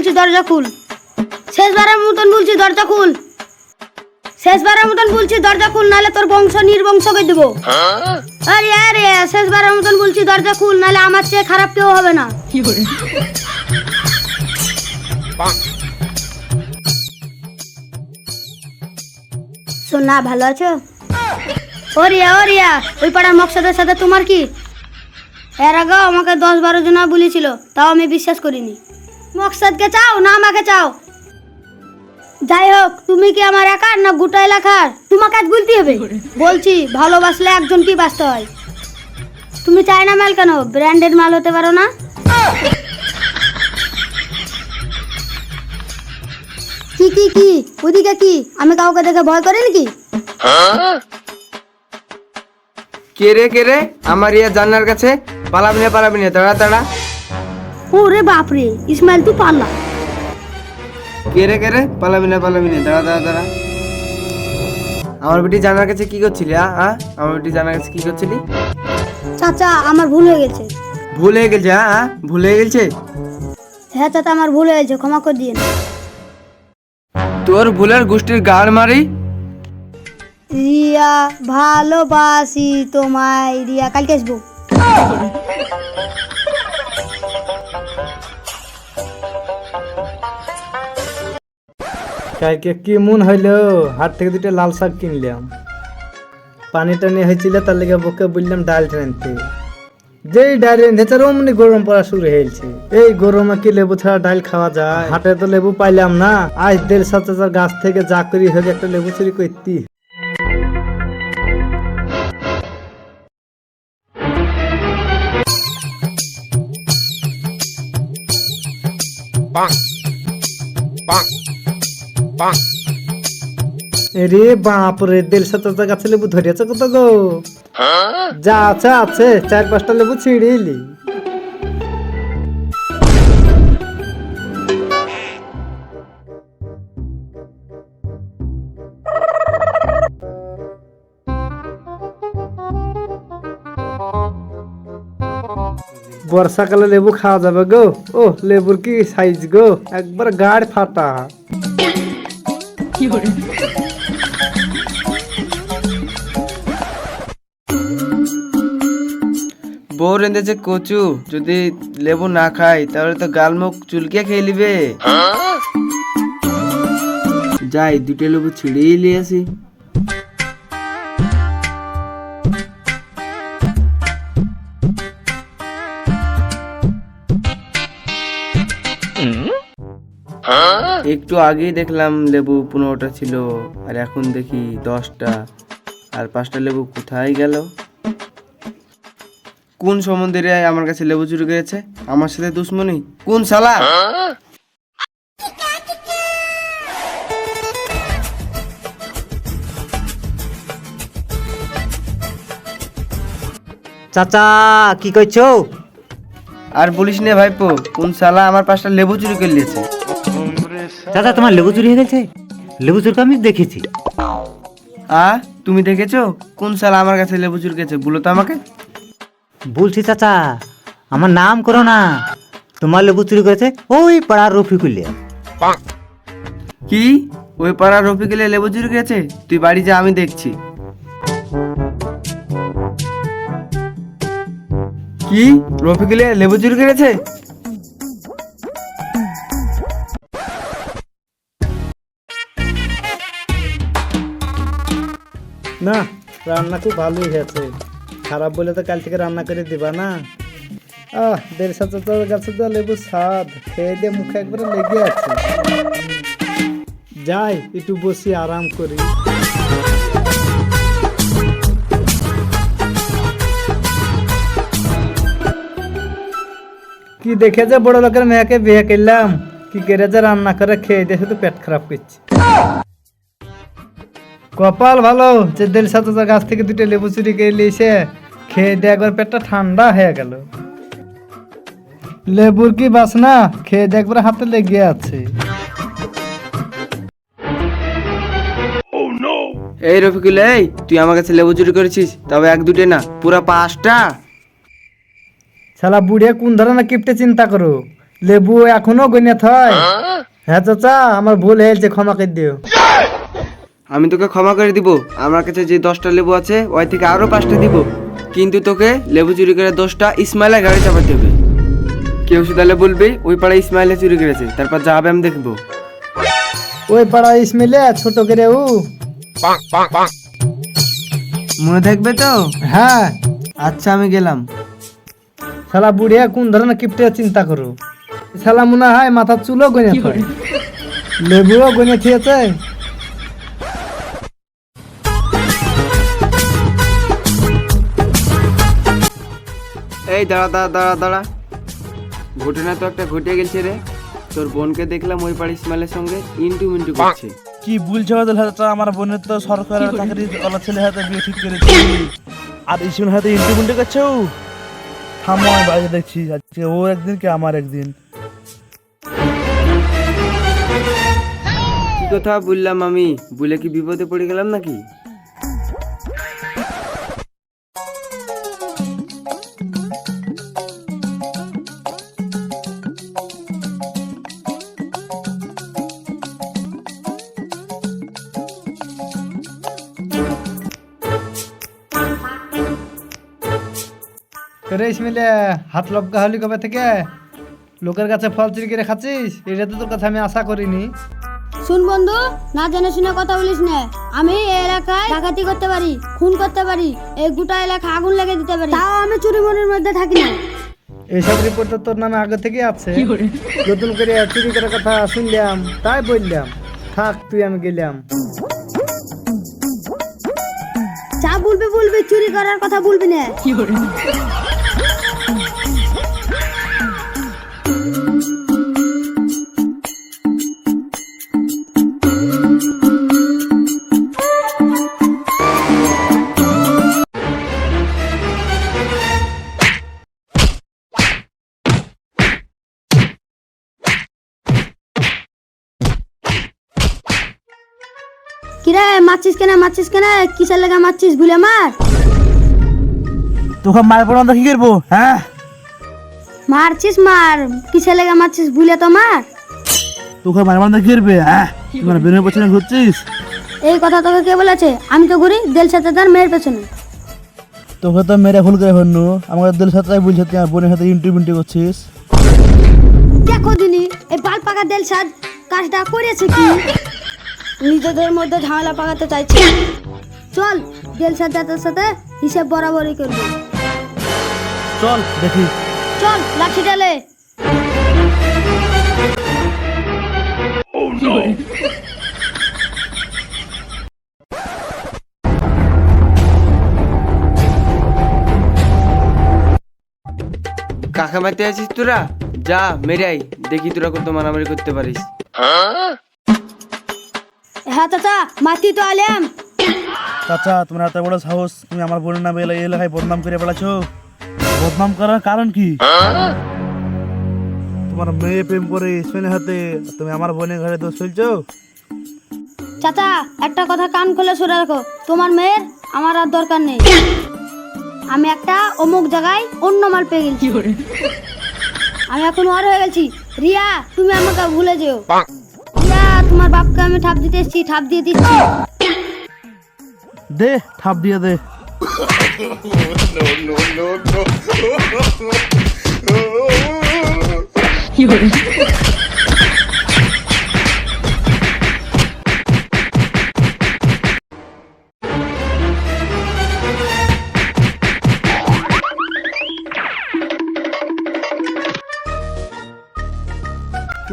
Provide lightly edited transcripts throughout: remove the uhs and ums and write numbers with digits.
বলছি দরজা খুল। শেষবারের মতন বলছি দরজা খুল। শেষবারের মতন বলছি দরজা খুল, নাহলে তোর বংশ নির্বংশ করে দেবো। আরে আরে শেষবারের মতন বলছি দরজা খুল, নাহলে আমার চেয়ে খারাপ কেউ হবে না। সোনা ভালো আছো? ও রিয়া ওই পাড়ার মকসদের সাথে তোমার কি? এর আগে আমাকে 10-12 জন বলেছিল, তাও আমি বিশ্বাস করিনি। মকসদকে চাও না আমাকে চাও? যাই হোক, তুমি কি আমার একার না গোটা এলাকার? তোমাকে আজ বলতে হবে। বলছি, ভালোবাসলে একজন কি বাঁচতে হয়। তুমি চায়না মাল কেন, ব্র্যান্ডেড মাল হতে পারো না? কি ওদিকে কি? আমি কাউকে দেখে ভয় করি নাকি? কে রে আমার ইয়া জান্নার কাছে পালাবি না তাড়া। ওরে বাপরে, ইসমাইল তুই পারলা। কে রে পালাবি না দাঁড়া। আমার বেটি জানার কাছে কি করছিলি? আমার বেটি জানার কাছে কি করছিলি? চাচা আমার ভুল হয়ে গেছে। ভুল হয়ে গেছে? ভুল হয়ে গেছে? হ্যাঁ চাচা, আমার ভুল হয়েছে, ক্ষমা করে দিন। তোর ভুলের গোষ্ঠীর গাড় মারি। রিয়া ভালোবাসি তোমায়। রিয়া কালকে আসবো। কালকে কি মন হইলো, হাট থেকে 2টা লাল শাক কিনলাম। পানি টানি হয়েছিল, তার লেগে বকে বললাম ডাল টানতে। যেই ডাল রেঁধেছে অমনি গরম পড়া শুরু হয়েছে। এই গরমে কি লেবু ছাড়া ডাল খাওয়া যায়? হাটে তো লেবু পাইলাম না। আজ 150 গাছ থেকে যা করি হবে একটা লেবু চুরি করতি। রে বাপ রে, 150 গাছে লেবু ধরিয়াছে কত গো? যা আছে 4-5টা লেবু ছিঁড়ে এলি। বর্ষাকালে লেবু খাওয়া যাবে গো। ও লেবুর কি সাইজ গো, একবার গাড় ফাটা। বউ রেঁধেছে কচু, যদি লেবু না খাই তাহলে তো গাল মুখ চুলকে খেয়ে নিবে। যাই 2টা লেবু ছিঁড়েই নিয়ে আসি। একটু আগেই দেখলাম লেবু 15টা ছিল, আর এখন দেখি 10টা, আর 5টা লেবু কোথায় গেল? কোন সমুদ্রে আমার কাছে লেবু চুরি করেছে? আমার সাথে দুশ্মনী? কোন শালা? চাচা কি করছো? আর বলিস না ভাইপো, কোন শালা আমার 5টা লেবু চুরি করে নিয়েছে। চাচা তোমার লেবু চুরি হয়ে গেছে? লেবু চুরি আমি দেখেছি। তুমি দেখেছো? কোন শালা আমার কাছে লেবু চুরি করেছে বলো তো আমাকে। বলছি চাচা, আমার নাম করো না। তোমার লেবু চুরি করেছে ওই পাড়ার রফিকুলিয়া। কি? ওই পাড়ার রফিকুলিয়া লেবু চুরি করেছে? তুই বাড়ি যা, আমি দেখছি। কি? রফিকুলিয়া লেবু চুরি করেছে? না, রান্না খুব ভালোই হয়েছে। খারাপ বলে তো কাল থেকে রান্না করে দিবা না? 150 গাছে তো লেবু স্বাদ খেয়ে দিয়ে মুখে একবারে লেগে আছে। যাই একটু বসি আরাম করি। কি দেখে যে বড় লোকের মেয়েকে বিয়ে করলাম, কি করে যে রান্না করে খেয়ে দিয়ে শুধু পেট খারাপ করছি। কপাল ভালো যে 150 গাছ থেকে 2টা লেবু চুরি করে নিয়েছে, খেয়ে দিয়ে একবার পেটটা ঠান্ডা হয়ে গেল। লেবুর কি বাসনা, খেয়ে দিয়ে একবার হাতে লেগে আছে। এই রফিকুল, এই তুই আমার কাছে লেবু চুরি করেছিস, তবে 1-2টে না, পুরা 5টা। শালা বুড়িয়া কোন ধরনের কিপটে চিন্তা করো। লেবু এখনো গনে থয়। হ্যাঁ চাচা, আমার ভুল হয়েছে, ক্ষমা করে দিও। আমি তোকে ক্ষমা করে দিব। আমার কাছে যে 10টা লেবু আছে ওই থেকে আরো 5টা দিব, কিন্তু তোকে লেবু চুরি করে দোষটা ইসমাইলের গাড়ি চাপাতে হবে। কেউ শুধালে বলবি ওই পাড়ায় ইসমাইলে চুরি করেছে, তারপর যা হবে আমি দেখবো। ওই পাড়া ইসমিলে ছোট করে মনে থাকবে তো? হ্যাঁ। আচ্ছা আমি গেলাম। শালা বুড়িয়া কোন ধরনের কিপটে চিন্তা করো। শালা মনে হয় মাথার চুলও গনে থয়, লেবুও গনে খেয়েছে। এই দাঁড়া দাঁড়া দাঁড়া দাঁড়া, ঘটনা তো একটা ঘটে গেছে রে। তোর বোনকে দেখলাম ওই পাড়া ইসমাইলের সঙ্গে ইন্টু মিন্টু করছে। কি বলছো বাদল? হাতে আমার বোনের তো সরকারের চাকরি ওলা ছেলে হাতে বিয়ে ঠিক করেছি, আর ইসমাইল হাতে ইন্টারভিউ করছো। থামো, আমি বাইরে দেখছি। আজকে ও একদিন কি আমার একদিন। কি কথা বললাম আমি? বলে কি বিপদে পড়ে গেলাম নাকি? তোরে ইসমিলে হাত লবকা হলি কবে থেকে? লোকের কাছে ফল চুরি করে খাচ্ছিস, এটা তো তোর কাছে আমি আশা করিনি। শুন বন্ধু, না জেনে শুনে কথা বলিস না। আমি এই এলাকায় ডাকাতি করতে পারি, খুন করতে পারি, এই গোটা এলাকা আগুন লাগিয়ে দিতে পারি, তাও আমি চুরি মনের মধ্যে থাকি না। এইসব রিপোর্ট তো তোর নামে আগে থেকে আছে। নতুন করে চুরি করার কথা শুনলাম, তাই বললাম থাক তুই, আমি গেলাম। যা বলবি বলবি, চুরি করার কথা বলবি না। কিরে মারছিস কেন? মারছিস কেন? কিসের লেগে মারছিস? ভুলে মার। তোকে মার পড়া কি করবো? হ্যাঁ, মারছিস মার, কিসের লেগে মারছিস? ভুলে তো মার। তোকে মার পড়া কি করবে? হ্যাঁ, তোমার বেনের পেছনে ঘুরছিস। এই কথা তোকে কে বলেছে? আমি তো ঘুরি দেল সাথে তার মেয়ের পেছনে। তোকে তো মেরে ভুল করে ফেলনু। আমার দিল সাথে বলছে তুই আমার বোনের সাথে ইন্টারভিউ করছিস। দেখো দিনি এই বাল পাকা দেল সাদ কাজটা করেছে কি? নিজেদের মধ্যে ঝামেলা পাকাতে চাইছে। চল দেল সাদাতের সাথে হিসাব বরাবরই করবো। চল দেখি। চল লাঠি ডালে। কাকে মারতে আছিস তোরা? যা মেরে আই, দেখি তোরা কত মারামারি করতে পারিস। হ্যাঁ চাচা, মাতি তো আলেম। চাচা, তোমার এত বড় সাহস, তুমি আমার বোনের নামে এই এলাকায় বদনাম করে বেড়াচ্ছো। বদনাম করার কারণ কি? তোমার মেয়ে প্রেম করে ইসমাইলের হাতে, তুমি আমার বোনের ঘরে দোষ ফেলছো। চাচা একটা কথা কান খুলে শুনে রাখো, তোমার মেয়ের আমার আর দরকার নেই। আমি একটা অমুক জায়গায় অন্য মাল পেয়ে গেছি। আমি এখন ওর হয়ে গেছি। রিয়া, তুমি আমাকে ভুলে যেও। রিয়া, তোমার বাপকে আমি ঠাপ দিতে এসেছি, ঠাপ দিয়ে দিচ্ছি। দে, ঠাপ দিয়ে দে। কি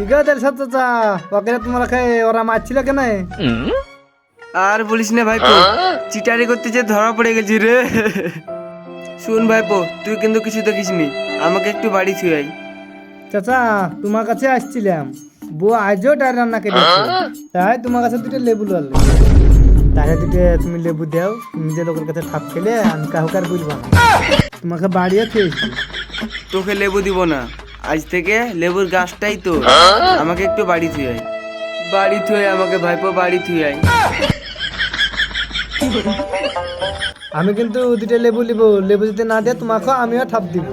গো দেল সাদ চাচা, ওকে তোমার ওরা মারছিল কেন? আর বলিস না ভাইপো, চিটারি করতে যে ধরা পড়ে গেছি রে। শুন ভাইপো, তুই কিন্তু কিছু দেখিসনি, আমাকে একটু বাড়ি ছুঁয়ে আয়। চাচা তোমার কাছে আসছিলাম, বউ আজও ডাল রান্না করেছে, তাই তোমার কাছে দুটো লেবু লালে, তাহলে দুটো তুমি লেবু দাও। নিজের লোকের কাছে ঠাপ খেলে আমি কাহুকার বুঝবো না, তোমাকে বাড়িও খেয়েছি। তোকে লেবু দিব না, আজ থেকে লেবুর গাছটাই তো। আমাকে একটু বাড়ি থুই আয়, বাড়ি থুই আমাকে ভাইপো, বাড়ি থুই আয়। আমি কিন্তু দুটো লেবু লিব, লেবু যদি না দেয় তোমাকে আমিও ঠাপ দিব।